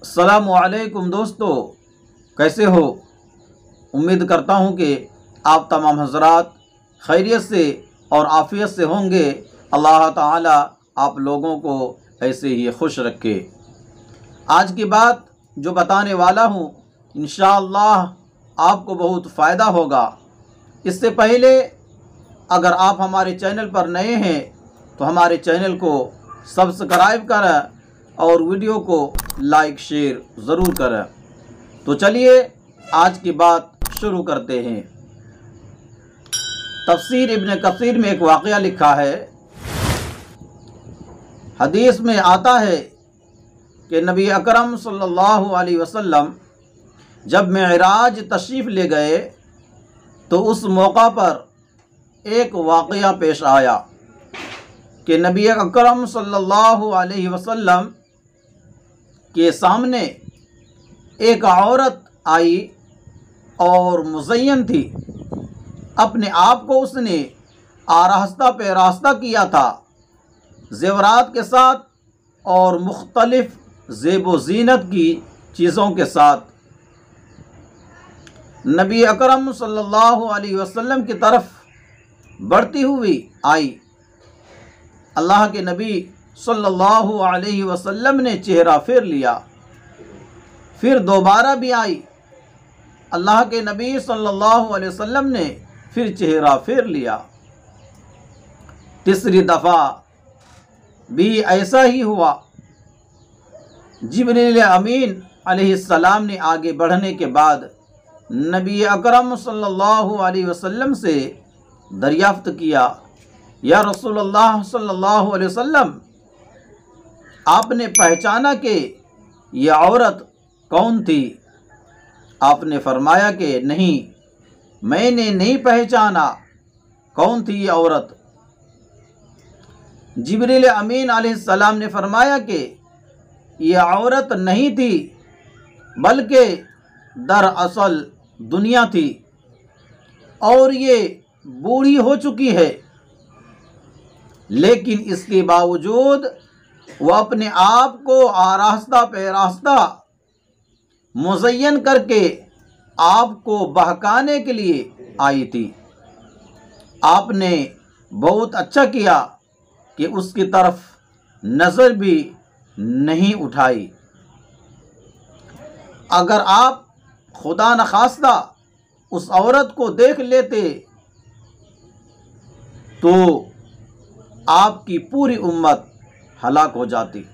अस्सलामुअलैकुम दोस्तों, कैसे हो। उम्मीद करता हूँ कि आप तमाम हज़रात खैरियत से और आफ़ियत से होंगे। अल्लाह ताला आप लोगों को ऐसे ही खुश रखे। आज की बात जो बताने वाला हूँ इंशाअल्लाह आपको बहुत फ़ायदा होगा। इससे पहले अगर आप हमारे चैनल पर नए हैं तो हमारे चैनल को सब्सक्राइब करें और वीडियो को लाइक शेयर ज़रूर करें। तो चलिए आज की बात शुरू करते हैं। तफसीर इब्न कसीर में एक वाक़या लिखा है। हदीस में आता है कि नबी अकरम सल्लल्लाहु अलैहि वसल्लम जब मेराज तशरीफ़ ले गए तो उस मौका पर एक वाक़या पेश आया कि नबी अकरम सल्लल्लाहु अलैहि वसल्लम के सामने एक औरत आई और मुज़य्यन थी। अपने आप को उसने आरास्ता पे रास्ता किया था, ज़ेवरात के साथ और मुख्तलिफ ज़ेब ज़ीनत की चीज़ों के साथ नबी अकरम सल्लल्लाहु अलैहि वसल्लम की तरफ बढ़ती हुई आई। अल्लाह के नबी सल्लल्लाहु अलैहि वसल्लम ने चेहरा फेर लिया, फिर दोबारा भी आई। अल्लाह के नबी सल्लल्लाहु अलैहि वसल्लम ने फिर चेहरा फेर लिया। तीसरी दफ़ा भी ऐसा ही हुआ। जिब्रील अमीन अलैहिस्सलाम ने आगे बढ़ने के बाद नबी अकरम सल्लल्लाहु अलैहि वसल्लम से दरियाफ्त किया, या रसूलुल्लाह सल्लल्लाहु अलैहि वसल्लम, आपने पहचाना कि यह औरत कौन थी? आपने फरमाया कि नहीं, मैंने नहीं पहचाना कौन थी यह औरत। जिब्रील अमीन अलैहिस्सलाम ने फरमाया कि यह औरत नहीं थी बल्कि दरअसल दुनिया थी और ये बूढ़ी हो चुकी है, लेकिन इसके बावजूद वह अपने आप को आरास्ता पे रास्ता मुज़य्यन करके आपको बहकाने के लिए आई थी। आपने बहुत अच्छा किया कि उसकी तरफ नज़र भी नहीं उठाई। अगर आप खुदा न खास्ता उस औरत को देख लेते तो आपकी पूरी उम्मत हलाक हो जाती।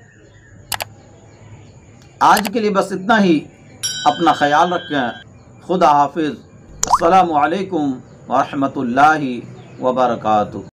आज के लिए बस इतना ही। अपना ख्याल रखें। खुदा हाफिज़। अस्सलामु अलैकुम व रहमतुल्लाहि व बरकातुहू।